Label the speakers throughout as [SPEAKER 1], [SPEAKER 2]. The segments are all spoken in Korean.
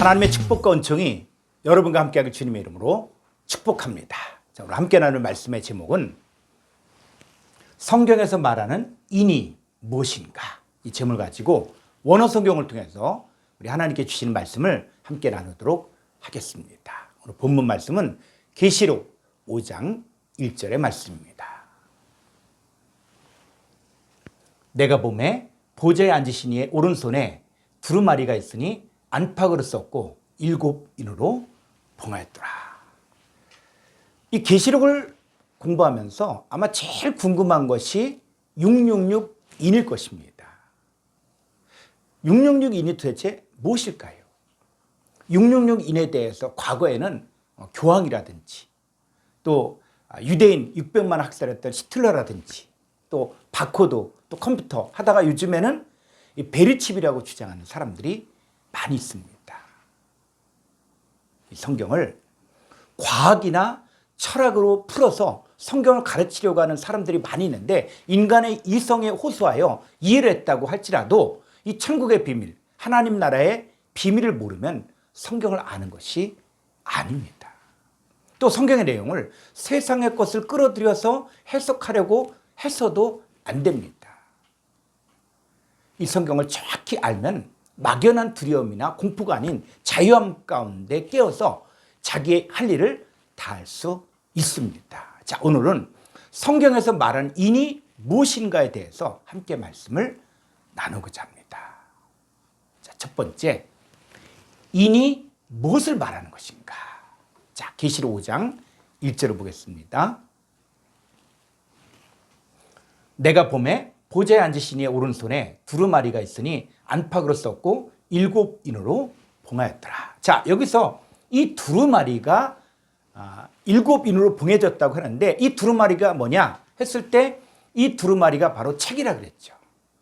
[SPEAKER 1] 하나님의 축복과 은총이 여러분과 함께하길 주님의 이름으로 축복합니다. 자, 오늘 함께 나눌 말씀의 제목은 성경에서 말하는 인이 무엇인가, 이 제목을 가지고 원어 성경을 통해서 우리 하나님께 주시는 말씀을 함께 나누도록 하겠습니다. 오늘 본문 말씀은 계시록 5장 1절의 말씀입니다. 내가 보매 보좌에 앉으신 이의 오른손에 두루마리가 있으니 안팎으로 썼고 7인으로 봉하였더라. 이 계시록을 공부하면서 아마 제일 궁금한 것이 666인일 것입니다. 666인이 도대체 무엇일까요? 666인에 대해서 과거에는 교황이라든지 또 유대인 600만 학살했던 히틀러라든지 또 바코드 또 컴퓨터 하다가 요즘에는 이 베리칩이라고 주장하는 사람들이 많이 있습니다. 이 성경을 과학이나 철학으로 풀어서 성경을 가르치려고 하는 사람들이 많이 있는데 인간의 이성에 호소하여 이해를 했다고 할지라도 이 천국의 비밀, 하나님 나라의 비밀을 모르면 성경을 아는 것이 아닙니다. 또 성경의 내용을 세상의 것을 끌어들여서 해석하려고 해서도 안 됩니다. 이 성경을 정확히 알면 막연한 두려움이나 공포가 아닌 자유함 가운데 깨어서 자기의 할 일을 다 할 수 있습니다. 자, 오늘은 성경에서 말하는 인이 무엇인가에 대해서 함께 말씀을 나누고자 합니다. 자, 첫 번째, 인이 무엇을 말하는 것인가? 자, 계시록 5장 1절을 보겠습니다. 내가 보매 보좌에 앉으신 이의 오른손에 두루마리가 있으니 안팎으로 썼고 7인으로 봉하였더라. 자, 여기서 이 두루마리가 7인으로 봉해졌다고 하는데 이 두루마리가 뭐냐 했을 때 이 두루마리가 바로 책이라 그랬죠.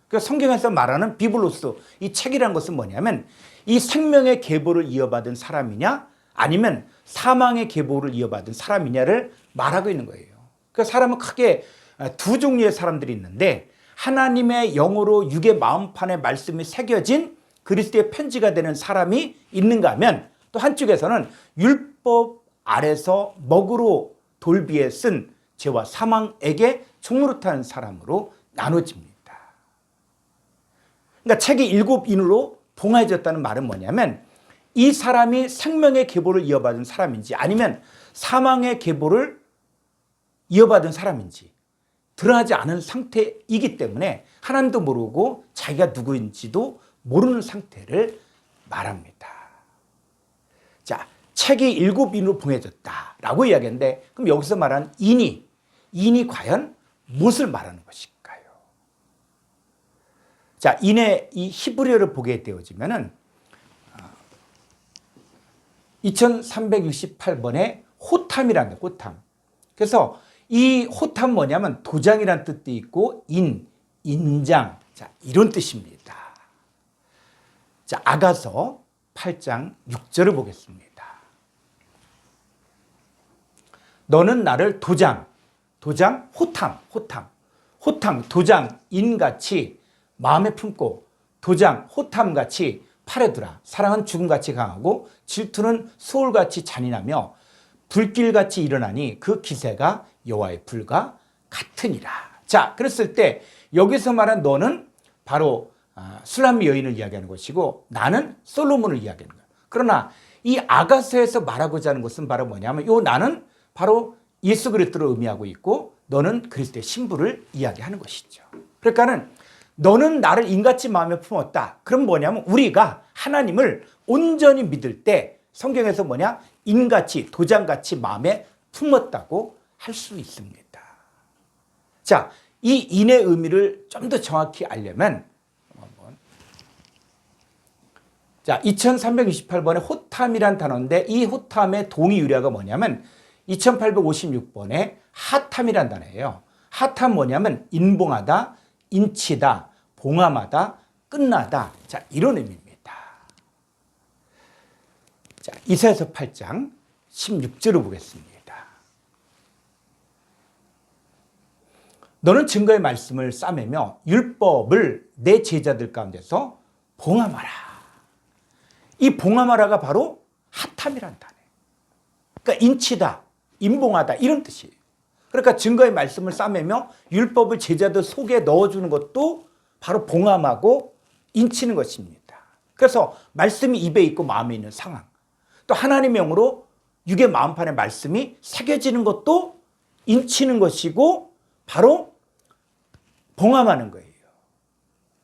[SPEAKER 1] 그러니까 성경에서 말하는 비블로스, 이 책이라는 것은 뭐냐면 이 생명의 계보를 이어받은 사람이냐 아니면 사망의 계보를 이어받은 사람이냐를 말하고 있는 거예요. 그러니까 사람은 크게 두 종류의 사람들이 있는데 하나님의 영으로 육의 마음판에 말씀이 새겨진 그리스도의 편지가 되는 사람이 있는가 하면 또 한쪽에서는 율법 아래서 먹으로 돌비에 쓴 죄와 사망에게 종노릇하는 사람으로 나눠집니다. 그러니까 책이 7인으로 봉해졌다는 말은 뭐냐면 이 사람이 생명의 계보를 이어받은 사람인지 아니면 사망의 계보를 이어받은 사람인지 드러나지 않은 상태이기 때문에 하나님도 모르고 자기가 누구인지도 모르는 상태를 말합니다. 자, 책이 7인으로 봉해졌다라고 이야기했는데 그럼 여기서 말하는 인이 과연 무엇을 말하는 것일까요? 자, 인의 이 히브리어를 보게 되어지면은 2368번의 호탐이라는 거예요. 호탐. 그래서 이 호탐 뭐냐면 도장이라는 뜻도 있고 인장, 자, 이런 뜻입니다. 자, 아가서 8장 6절을 보겠습니다. 너는 나를 도장, 호탐, 도장, 인같이 마음에 품고 도장, 호탐같이 팔에 두라. 사랑은 죽음같이 강하고 질투는 소울같이 잔인하며 불길같이 일어나니 그 기세가 여호와의 불과 같으니라. 자, 그랬을 때 여기서 말한 너는 바로 술람미 여인을 이야기하는 것이고 나는 솔로몬을 이야기하는 거예요. 그러나 이 아가서에서 말하고자 하는 것은 바로 뭐냐면 요 나는 바로 예수 그리스도를 의미하고 있고 너는 그리스도의 신부를 이야기하는 것이죠. 그러니까는 너는 나를 인같이 마음에 품었다. 그럼 뭐냐면 우리가 하나님을 온전히 믿을 때 성경에서 뭐냐? 인같이 도장같이 마음에 품었다고 할 수 있습니다. 자, 이 인의 의미를 좀 더 정확히 알려면 자, 2328번의 호탐이란 단어인데 이 호탐의 동의 유래가 뭐냐면 2856번의 하탐이란 단어예요. 하탐 뭐냐면 인봉하다, 인치다, 봉함하다, 끝나다. 자, 이런 의미입니다. 자, 이사야서 8장 16절을 보겠습니다. 너는 증거의 말씀을 싸매며 율법을 내 제자들 가운데서 봉함하라. 이 봉하마라가 바로 핫함이란 단어예요. 그러니까 인치다, 인봉하다 이런 뜻이에요. 그러니까 증거의 말씀을 싸매며 율법을 제자들 속에 넣어주는 것도 바로 봉함하고 인치는 것입니다. 그래서 말씀이 입에 있고 마음에 있는 상황, 또 하나님의 영으로 육의 마음판에 말씀이 새겨지는 것도 인치는 것이고 바로 봉함하는 거예요.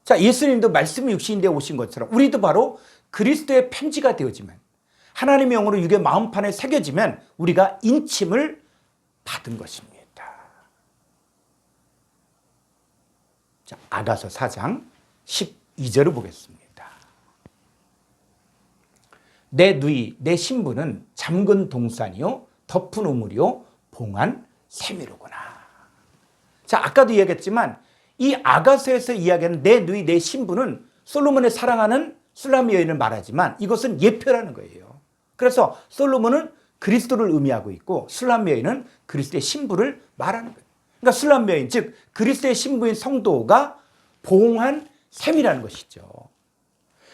[SPEAKER 1] 자, 예수님도 말씀이 육신이 되어 오신 것처럼 우리도 바로 그리스도의 편지가 되어지면, 하나님의 영으로 육의 마음판에 새겨지면 우리가 인침을 받은 것입니다. 자, 아가서 4장 12절을 보겠습니다. 내 누이, 내 신부는 잠근 동산이요 덮은 우물이요 봉한 샘이로구나. 자, 아까도 이야기했지만 이 아가서에서 이야기하는 내 누이, 내 신부는 솔로몬의 사랑하는 술람 여인을 말하지만 이것은 예표라는 거예요. 그래서 솔로몬은 그리스도를 의미하고 있고 술람 여인은 그리스도의 신부를 말하는 거예요. 그러니까 술람 여인, 즉 그리스도의 신부인 성도가 봉한 샘이라는 것이죠.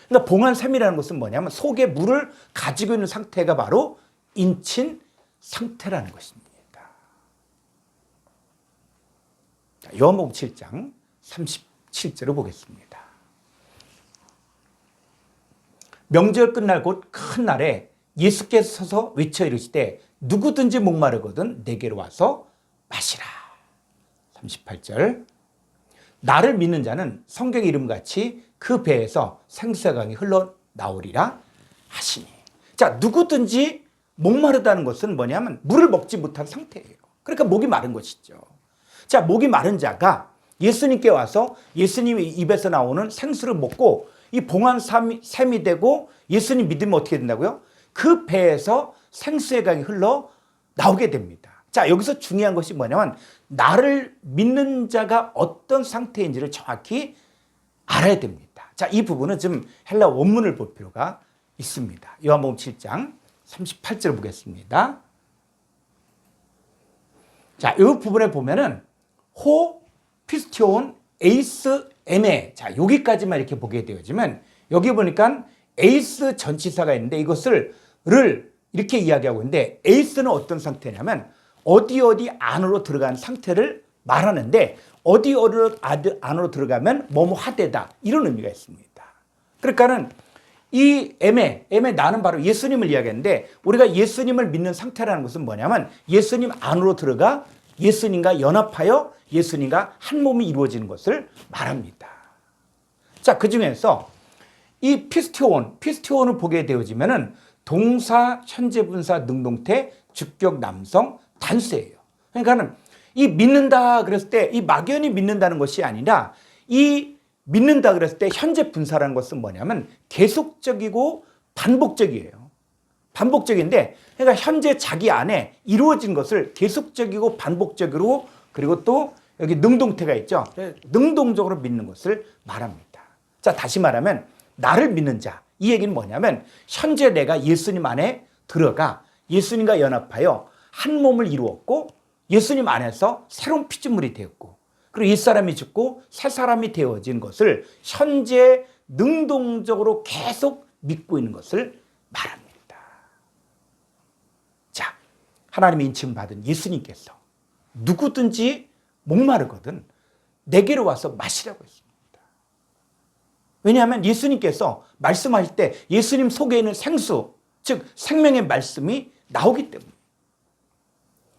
[SPEAKER 1] 그러니까 봉한 샘이라는 것은 뭐냐면 속에 물을 가지고 있는 상태가 바로 인친 상태라는 것입니다. 요한복음 7장 37절을 보겠습니다. 명절 끝날 곧 큰 날에 예수께서 서서 외쳐 이르시되 누구든지 목마르거든 내게로 와서 마시라. 38절. 나를 믿는 자는 성경의 이름같이 그 배에서 생수의 강이 흘러나오리라 하시니. 자, 누구든지 목마르다는 것은 뭐냐면 물을 먹지 못한 상태예요. 그러니까 목이 마른 것이죠. 자, 목이 마른 자가 예수님께 와서 예수님의 입에서 나오는 생수를 먹고 이 봉한 샘이 되고 예수님 믿으면 어떻게 된다고요? 그 배에서 생수의 강이 흘러나오게 됩니다. 자, 여기서 중요한 것이 뭐냐면 나를 믿는 자가 어떤 상태인지를 정확히 알아야 됩니다. 자, 이 부분은 좀 헬라 원문을 볼 필요가 있습니다. 요한복음 7장 38절 보겠습니다. 자, 이 부분에 보면은 호, 피스티온, 에이스, 에메. 자, 여기까지만 이렇게 보게 되어지면 여기 보니까 에이스 전치사가 있는데 이것을 이렇게 이야기하고 있는데 에이스는 어떤 상태냐면 어디 안으로 들어간 상태를 말하는데 어디 안으로 들어가면 뭐뭐 하되다 이런 의미가 있습니다. 그러니까는 이 에메 나는 바로 예수님을 이야기하는데 우리가 예수님을 믿는 상태라는 것은 뭐냐면 예수님 안으로 들어가 예수님과 연합하여 예수님과 한 몸이 이루어지는 것을 말합니다. 자, 그 중에서 이 피스티온을 보게 되어지면은 동사, 현재 분사, 능동태, 주격, 남성, 단수예요. 그러니까는 이 믿는다 그랬을 때 이 막연히 믿는다는 것이 아니라 이 믿는다 그랬을 때 현재 분사라는 것은 뭐냐면 계속적이고 반복적이에요. 반복적인데 그러니까 현재 자기 안에 이루어진 것을 계속적이고 반복적으로 그리고 또 여기 능동태가 있죠. 능동적으로 믿는 것을 말합니다. 자, 다시 말하면 나를 믿는 자. 이 얘기는 뭐냐면 현재 내가 예수님 안에 들어가 예수님과 연합하여 한 몸을 이루었고 예수님 안에서 새로운 피조물이 되었고 그리고 옛사람이 죽고 새 사람이 되어진 것을 현재 능동적으로 계속 믿고 있는 것을 말합니다. 자, 하나님의 인침 받은 예수님께서 누구든지 목마르거든 내게로 와서 마시라고 했습니다. 왜냐하면 예수님께서 말씀하실 때 예수님 속에 있는 생수, 즉 생명의 말씀이 나오기 때문에.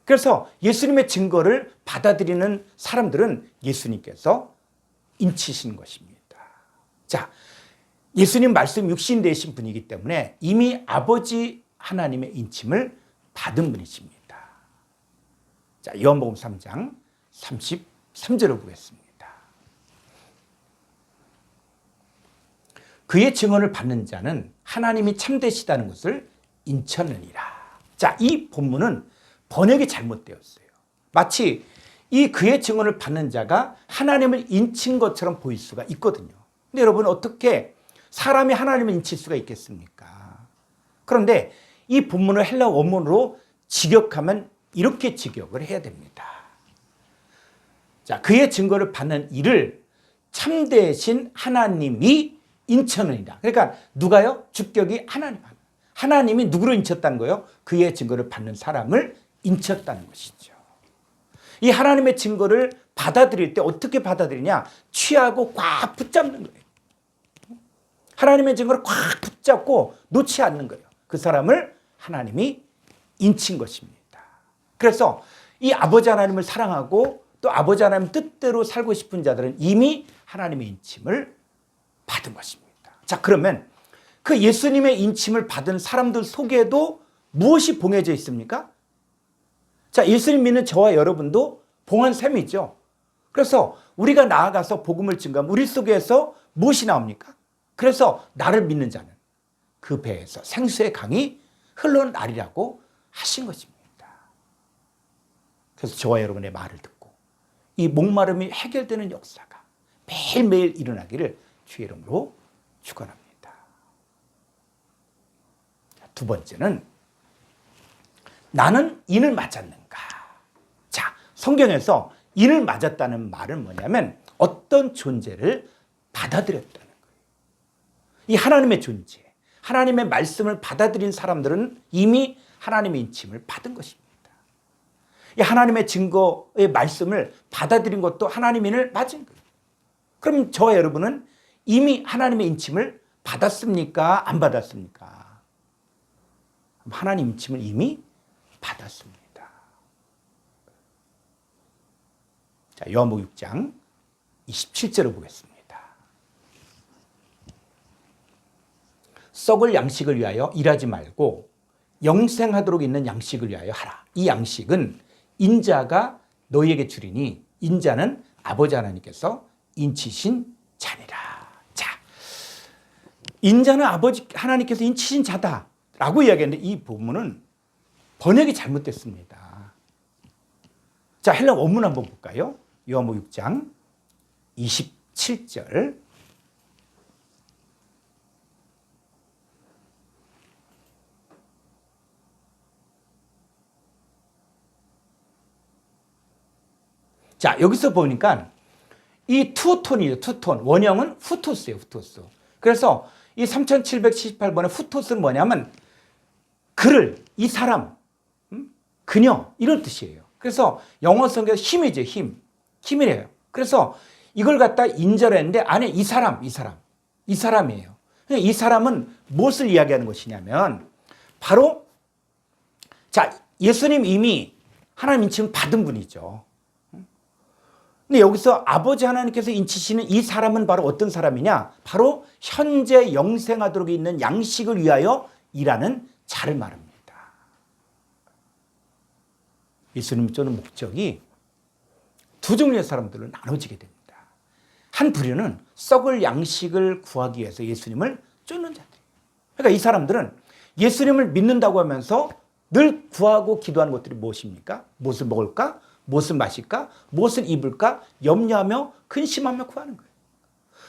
[SPEAKER 1] 그래서 예수님의 증거를 받아들이는 사람들은 예수님께서 인치시는 것입니다. 자, 예수님 말씀 육신 되신 분이기 때문에 이미 아버지 하나님의 인침을 받은 분이십니다. 자, 요한복음 3장 33절을 보겠습니다. 그의 증언을 받는 자는 하나님이 참되시다는 것을 인쳤느니라. 자, 이 본문은 번역이 잘못되었어요. 마치 이 그의 증언을 받는 자가 하나님을 인친 것처럼 보일 수가 있거든요. 근데 여러분 어떻게 사람이 하나님을 인칠 수가 있겠습니까? 그런데 이 본문을 헬라 원문으로 직역하면 이렇게 직역을 해야 됩니다. 자, 그의 증거를 받는 이를 참되신 하나님이 인쳤느니라. 그러니까 누가요? 주격이 하나님. 하나님이 누구를 인쳤다는 거예요? 그의 증거를 받는 사람을 인쳤다는 것이죠. 이 하나님의 증거를 받아들일 때 어떻게 받아들이냐? 취하고 꽉 붙잡는 거예요. 하나님의 증거를 꽉 붙잡고 놓지 않는 거예요. 그 사람을 하나님이 인친 것입니다. 그래서 이 아버지 하나님을 사랑하고 또 아버지 하나님 뜻대로 살고 싶은 자들은 이미 하나님의 인침을 받은 것입니다. 자, 그러면 그 예수님의 인침을 받은 사람들 속에도 무엇이 봉해져 있습니까? 자, 예수님 믿는 저와 여러분도 봉한 셈이죠. 그래서 우리가 나아가서 복음을 증거하면 우리 속에서 무엇이 나옵니까? 그래서 나를 믿는 자는 그 배에서 생수의 강이 흘러나리라고 하신 것입니다. 그래서 저와 여러분의 말을 듣고 이 목마름이 해결되는 역사가 매일매일 일어나기를 주의 이름으로 축원합니다. 두 번째는 나는 인을 맞았는가? 자, 성경에서 인을 맞았다는 말은 뭐냐면 어떤 존재를 받아들였다는 거예요. 이 하나님의 존재, 하나님의 말씀을 받아들인 사람들은 이미 하나님의 인침을 받은 것입니다. 이 하나님의 증거의 말씀을 받아들인 것도 하나님인을 맞은 거예요. 그럼 저와 여러분은 이미 하나님의 인침을 받았습니까? 안 받았습니까? 하나님 인침을 이미 받았습니다. 자, 요한복음 6장 27절을 보겠습니다. 썩을 양식을 위하여 일하지 말고 영생하도록 있는 양식을 위하여 하라. 이 양식은 인자가 너희에게 주리니 인자는 아버지 하나님께서 인치신 자니라. 자, 인자는 아버지 하나님께서 인치신 자다라고 이야기했는데 이 본문은 번역이 잘못됐습니다. 자, 헬라 원문 한번 볼까요? 요한복음 6장 27절. 자, 여기서 보니까 이 투톤이에요. 투톤. 원형은 후토스예요. 후토스. 그래서 이 3778번의 후토스는 뭐냐면 그를, 이 사람, 그녀 이런 뜻이에요. 그래서 영어 성경에서 힘이죠. 힘. 힘이래요. 그래서 이걸 갖다 인절했는데 안에 이 사람이에요. 이 사람은 무엇을 이야기하는 것이냐면 바로 자, 예수님 이미 하나님 인침을 받은 분이죠. 근데 여기서 아버지 하나님께서 인치시는 이 사람은 바로 어떤 사람이냐? 바로 현재 영생하도록 있는 양식을 위하여 일하는 자를 말합니다. 예수님 쫓는 목적이 두 종류의 사람들로 나눠지게 됩니다. 한 부류는 썩을 양식을 구하기 위해서 예수님을 쫓는 자들이에요. 그러니까 이 사람들은 예수님을 믿는다고 하면서 늘 구하고 기도하는 것들이 무엇입니까? 무엇을 먹을까? 무엇을 마실까? 무엇을 입을까? 염려하며 근심하며 구하는 거예요.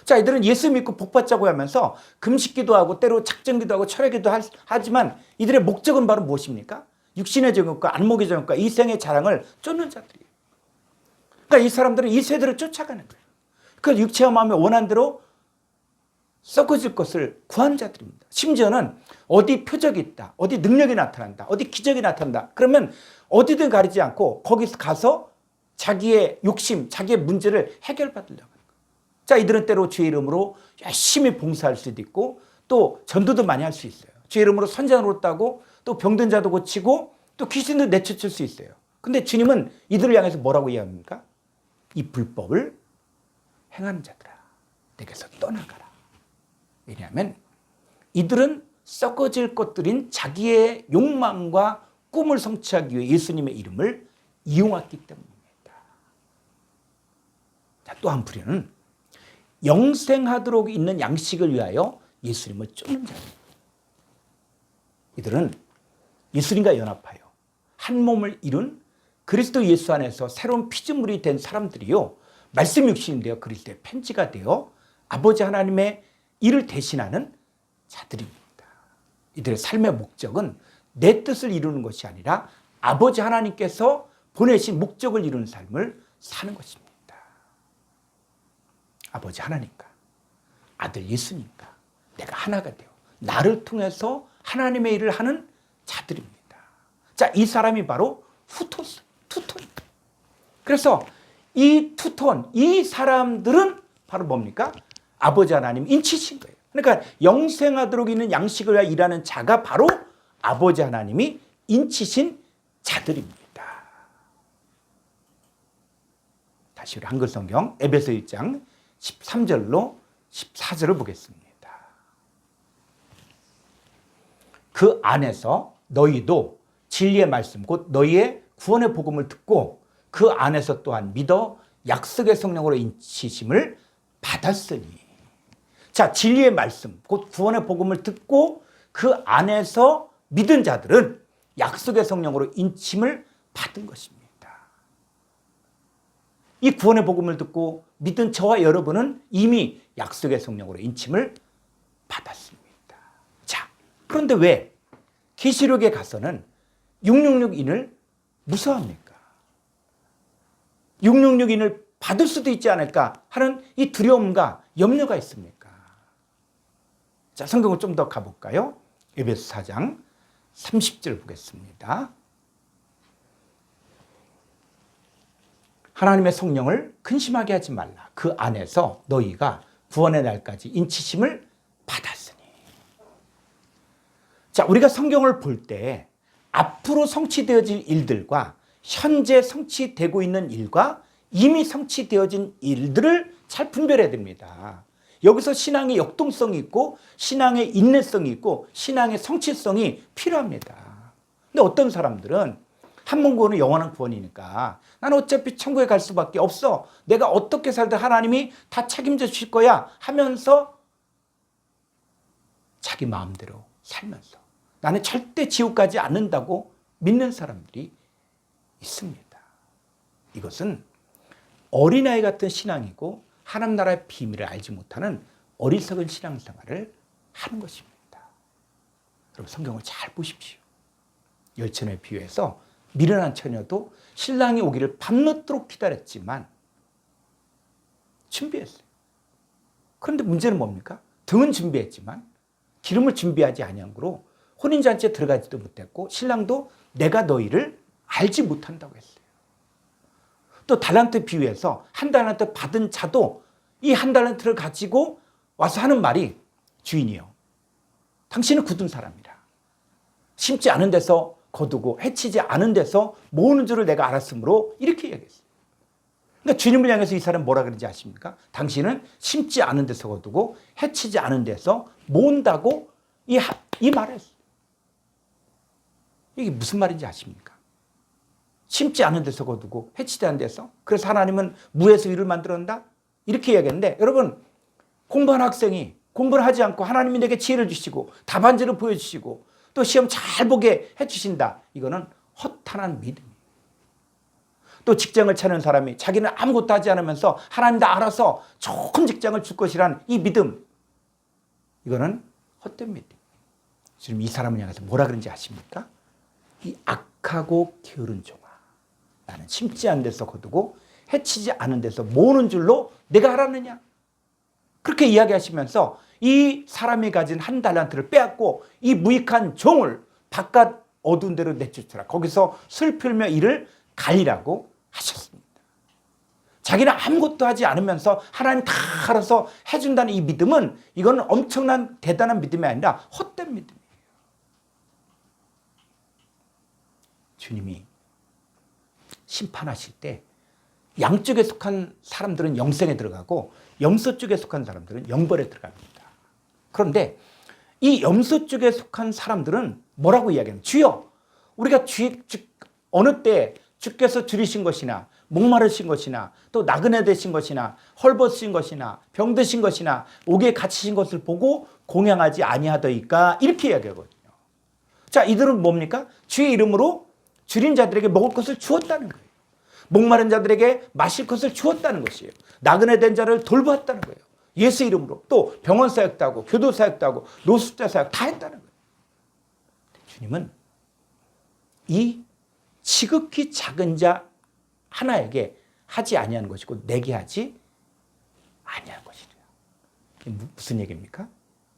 [SPEAKER 1] 자, 이들은 예수 믿고 복받자고 하면서 금식기도 하고 때로 작정기도 하고 철회기도 하지만 이들의 목적은 바로 무엇입니까? 육신의 정욕과 안목의 정욕과 이 생의 자랑을 쫓는 자들이에요. 그러니까 이 사람들은 이 세대를 쫓아가는 거예요. 그 육체와 마음의 원한대로 썩어질 것을 구하는 자들입니다. 심지어는 어디 표적이 있다, 어디 능력이 나타난다, 어디 기적이 나타난다. 그러면 어디든 가리지 않고 거기서 가서 자기의 욕심, 자기의 문제를 해결받으려고 하는 거예요. 자, 이들은 때로 주의 이름으로 열심히 봉사할 수도 있고 또 전도도 많이 할 수 있어요. 주의 이름으로 선전으로 따고 또 병든 자도 고치고 또 귀신도 내쫓을 수 있어요. 근데 주님은 이들을 향해서 뭐라고 이야기합니까? 이 불법을 행하는 자들아, 내게서 떠나가라. 왜냐하면 이들은 썩어질 것들인 자기의 욕망과 꿈을 성취하기 위해 예수님의 이름을 이용했기 때문입니다. 자, 또 한 부류는 영생하도록 있는 양식을 위하여 예수님을 쫓는 자들입니다. 이들은 예수님과 연합하여 한 몸을 이룬 그리스도 예수 안에서 새로운 피조물이 된 사람들이요, 말씀 육신이 되어 그리스도의 편지가 되어 아버지 하나님의 일을 대신하는 자들입니다. 이들의 삶의 목적은 내 뜻을 이루는 것이 아니라 아버지 하나님께서 보내신 목적을 이루는 삶을 사는 것입니다. 아버지 하나님과 아들 예수님과 내가 하나가 되어 나를 통해서 하나님의 일을 하는 자들입니다. 자, 이 사람이 바로 투톤입니다. 그래서 이 투톤, 이 사람들은 바로 뭡니까? 아버지 하나님 인치신 거예요. 그러니까 영생하도록 있는 양식을 위하여 일하는 자가 바로 아버지 하나님이 인치신 자들입니다. 다시 우리 한글 성경 에베소 1장 13절로 14절을 보겠습니다. 그 안에서 너희도 진리의 말씀 곧 너희의 구원의 복음을 듣고 그 안에서 또한 믿어 약속의 성령으로 인치심을 받았으니. 자, 진리의 말씀 곧 구원의 복음을 듣고 그 안에서 믿은 자들은 약속의 성령으로 인침을 받은 것입니다. 이 구원의 복음을 듣고 믿은 저와 여러분은 이미 약속의 성령으로 인침을 받았습니다. 자, 그런데 왜 계시록에 가서는 666인을 무서워합니까? 666인을 받을 수도 있지 않을까 하는 이 두려움과 염려가 있습니까? 자, 성경을 좀 더 가볼까요? 에베소 4장 30절 보겠습니다. 하나님의 성령을 근심하게 하지 말라. 그 안에서 너희가 구원의 날까지 인치심을 받았으니. 자, 우리가 성경을 볼 때 앞으로 성취되어질 일들과 현재 성취되고 있는 일과 이미 성취되어진 일들을 잘 분별해야 됩니다. 여기서 신앙의 역동성이 있고 신앙의 인내성이 있고 신앙의 성취성이 필요합니다. 근데 어떤 사람들은 한 번 구원은 영원한 구원이니까 나는 어차피 천국에 갈 수밖에 없어. 내가 어떻게 살든 하나님이 다 책임져 주실 거야 하면서 자기 마음대로 살면서 나는 절대 지옥 가지 않는다고 믿는 사람들이 있습니다. 이것은 어린아이 같은 신앙이고 하나님 나라의 비밀을 알지 못하는 어리석은 신앙생활을 하는 것입니다. 여러분 성경을 잘 보십시오. 열처녀에 비유해서 미련한 처녀도 신랑이 오기를 밤늦도록 기다렸지만 준비했어요. 그런데 문제는 뭡니까? 등은 준비했지만 기름을 준비하지 아니한 거로 혼인잔치에 들어가지도 못했고 신랑도 내가 너희를 알지 못한다고 했어요. 또 달란트 비유해서 한 달란트 받은 자도 이 한 달란트를 가지고 와서 하는 말이 주인이요, 당신은 굳은 사람이라. 심지 않은 데서 거두고 해치지 않은 데서 모으는 줄을 내가 알았으므로 이렇게 얘기했어요. 그러니까 주님을 향해서 이 사람 뭐라 그런지 아십니까? 당신은 심지 않은 데서 거두고 해치지 않은 데서 모은다고 이 말을 했어요. 이게 무슨 말인지 아십니까? 심지 않은 데서 거두고 해치지 않은 데서, 그래서 하나님은 무에서 유를 만들었다? 이렇게 이야기했는데, 여러분 공부한 학생이 공부를 하지 않고 하나님이 내게 지혜를 주시고 답안지를 보여주시고 또 시험 잘 보게 해주신다. 이거는 허탄한 믿음이에요. 또 직장을 찾는 사람이 자기는 아무것도 하지 않으면서 하나님 다 알아서 좋은 직장을 줄 것이란 이 믿음, 이거는 헛된 믿음. 지금 이 사람을 향해서 뭐라 그런지 아십니까? 이 악하고 게으른 종아, 나는 심지 않은 데서 거두고 해치지 않은 데서 모으는 줄로 내가 알았느냐? 그렇게 이야기하시면서 이 사람이 가진 한 달란트를 빼앗고 이 무익한 종을 바깥 어두운 데로 내쫓으라. 거기서 슬플며 이를 갈리라고 하셨습니다. 자기는 아무것도 하지 않으면서 하나님 다 알아서 해준다는 이 믿음은, 이건 엄청난 대단한 믿음이 아니라 헛된 믿음이에요. 주님이 심판하실 때 양쪽에 속한 사람들은 영생에 들어가고 염소 쪽에 속한 사람들은 영벌에 들어갑니다. 그런데 이 염소 쪽에 속한 사람들은 뭐라고 이야기하냐면, 주여 우리가 어느 때 주께서 줄이신 것이나 목마르신 것이나 또 나그네 되신 것이나 헐벗으신 것이나 병드신 것이나 옥에 갇히신 것을 보고 공양하지 아니하더이까, 이렇게 이야기하거든요. 자, 이들은 뭡니까? 주의 이름으로 줄인 자들에게 먹을 것을 주었다는 거예요. 목마른 자들에게 마실 것을 주었다는 것이에요. 나그네 된 자를 돌보았다는 거예요. 예수 이름으로. 또 병원 사역도 하고 교도 사역도 하고 노숙자 사역 다 했다는 거예요. 주님은 이 지극히 작은 자 하나에게 하지 아니하는 것이고 내게 하지 아니하는 것이래요. 무슨 얘기입니까?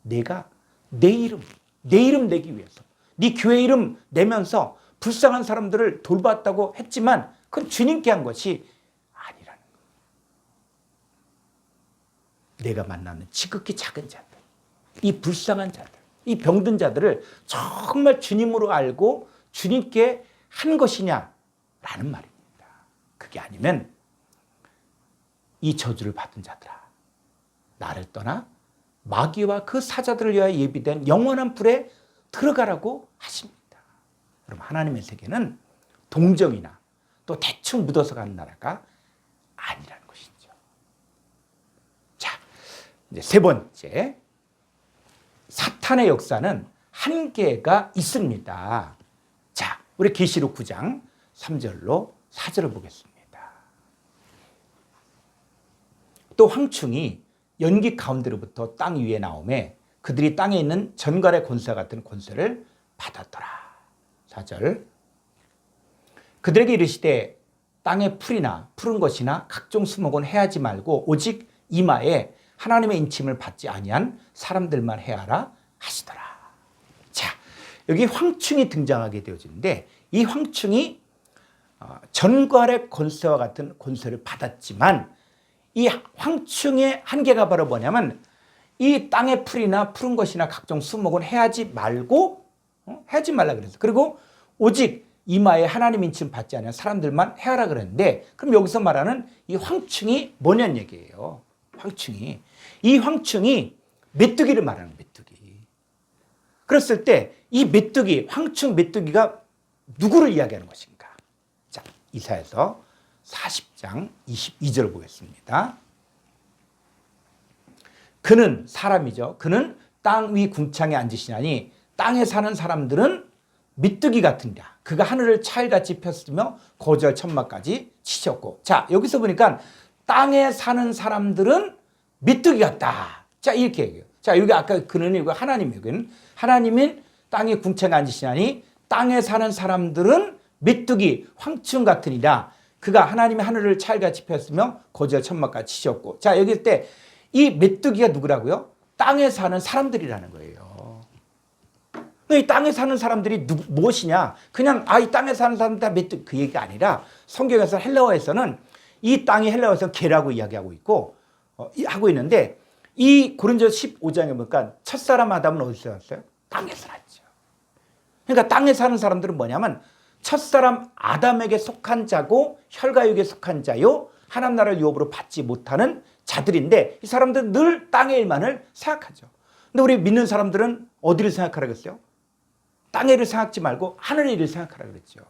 [SPEAKER 1] 내가 내 이름 내기 위해서 네 교회 이름 내면서 불쌍한 사람들을 돌봤다고 했지만 그건 주님께 한 것이 아니라는 거예요. 내가 만나는 지극히 작은 자들, 이 불쌍한 자들, 이 병든 자들을 정말 주님으로 알고 주님께 한 것이냐라는 말입니다. 그게 아니면 이 저주를 받은 자들아, 나를 떠나 마귀와 그 사자들을 위하여 예비된 영원한 불에 들어가라고 하십니다. 그럼 하나님의 세계는 동정이나 또 대충 묻어서 가는 나라가 아니라는 것이죠. 자, 이제 세 번째, 사탄의 역사는 한계가 있습니다. 자, 우리 계시록 9장 3절로 4절을 보겠습니다. 또 황충이 연기 가운데로부터 땅 위에 나오매 그들이 땅에 있는 전갈의 권세 같은 권세를 받았더라. 4절. 그들에게 이르시되 땅의 풀이나 푸른 것이나 각종 수목은 해하지 말고 오직 이마에 하나님의 인침을 받지 아니한 사람들만 해하라 하시더라. 자, 여기 황충이 등장하게 되어지는데 이 황충이 전갈의 권세와 같은 권세를 받았지만 이 황충의 한계가 바로 뭐냐면 이 땅의 풀이나 푸른 것이나 각종 수목은 해하지 말고 해하지 말라 그랬어요. 그리고 오직 이마에 하나님 인침 받지 않은 사람들만 해하라 그랬는데 그럼 여기서 말하는 이 황충이 뭐냐는 얘기예요. 황충이. 이 황충이 메뚜기를 말하는 메뚜기. 그랬을 때 이 메뚜기, 황충 메뚜기가 누구를 이야기하는 것인가? 자, 이사야서 40장 22절을 보겠습니다. 그는 사람이죠. 그는 땅 위 궁창에 앉으시나니 땅에 사는 사람들은 메뚜기 같으니라. 그가 하늘을 찰같이 폈으며 거절 천막까지 치셨고. 자, 여기서 보니까 땅에 사는 사람들은 메뚜기 같다. 자, 이렇게 얘기해요. 자, 여기 아까 그는 이거 하나님이에요. 그는 하나님인 땅에 궁창에 앉으시나니 땅에 사는 사람들은 메뚜기 황충 같으니라. 그가 하나님의 하늘을 찰같이 폈으며 거절 천막까지 치셨고. 자, 여기 때 이 메뚜기가 누구라고요? 땅에 사는 사람들이라는 거예요. 이 땅에 사는 사람들이 무엇이냐? 그냥 이 땅에 사는 사람들 다 메뚜기 그 얘기가 아니라 성경에서 헬라어에서는 이 땅이 헬라어에서 개라고 이야기하고 있고 하고 있는데 이 고린도서 15장에 보니까 첫사람 아담은 어디서 났어요? 땅에서 났죠. 그러니까 땅에 사는 사람들은 뭐냐면 첫사람 아담에게 속한 자고 혈과육에 속한 자요 하나님 나라를 유업으로 받지 못하는 자들인데 이 사람들은 늘 땅의 일만을 생각하죠. 근데 우리 믿는 사람들은 어디를 생각하라 그랬어요? 땅의 일을 생각지 말고 하늘의 일을 생각하라 그랬죠.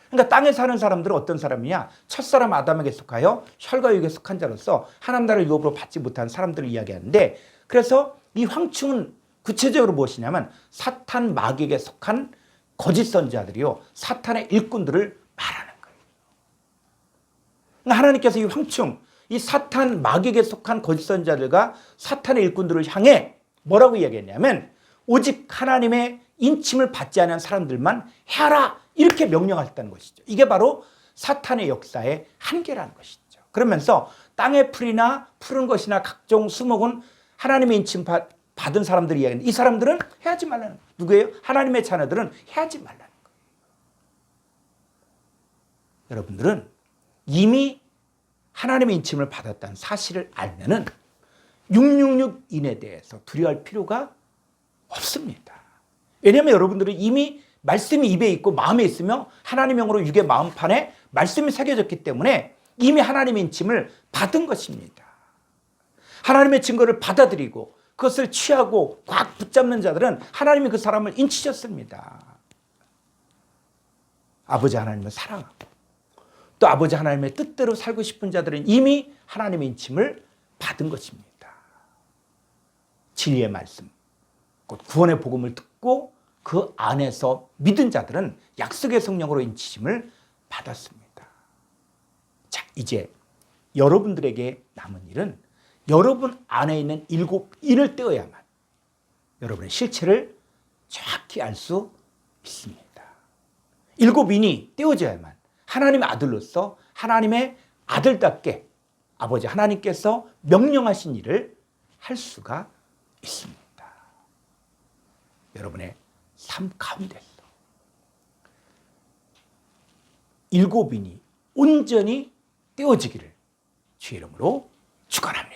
[SPEAKER 1] 그러니까 땅에 사는 사람들은 어떤 사람이냐? 첫사람 아담에게 속하여 혈과육에 속한 자로서 하나님 나라를 유업으로 받지 못하는 사람들을 이야기하는데 그래서 이 황충은 구체적으로 무엇이냐면 사탄 마귀에게 속한 거짓 선지자들이요 사탄의 일꾼들을 말하는 거예요. 하나님께서 이 황충, 이 사탄 마귀에게 속한 거짓 선지자들과 사탄의 일꾼들을 향해 뭐라고 이야기했냐면 오직 하나님의 인침을 받지 않은 사람들만 해라 이렇게 명령하셨다는 것이죠. 이게 바로 사탄의 역사의 한계라는 것이죠. 그러면서 땅의 풀이나 푸른 것이나 각종 수목은 하나님의 인침 받은 사람들이 이야기하는데 이 사람들은 해하지 말라는 거예요. 누구예요? 하나님의 자녀들은 해하지 말라는 거예요. 여러분들은 이미 하나님의 인침을 받았다는 사실을 알면은 666인에 대해서 두려워할 필요가 없습니다. 왜냐하면 여러분들은 이미 말씀이 입에 있고 마음에 있으며 하나님의 영으로 육의 마음판에 말씀이 새겨졌기 때문에 이미 하나님의 인침을 받은 것입니다. 하나님의 증거를 받아들이고 그것을 취하고 꽉 붙잡는 자들은 하나님이 그 사람을 인치셨습니다. 아버지 하나님을 사랑하고 또 아버지 하나님의 뜻대로 살고 싶은 자들은 이미 하나님의 인침을 받은 것입니다. 진리의 말씀, 곧 구원의 복음을 듣고 그 안에서 믿은 자들은 약속의 성령으로 인치심을 받았습니다. 자, 이제 여러분들에게 남은 일은 여러분 안에 있는 7인을 떼어야만 여러분의 실체를 정확히 알 수 있습니다. 7인이 떼어져야만 하나님의 아들로서 하나님의 아들답게 아버지 하나님께서 명령하신 일을 할 수가 있습니다. 여러분의 삶 가운데서 일곱인이 온전히 떼어지기를 주의 이름으로 축원합니다.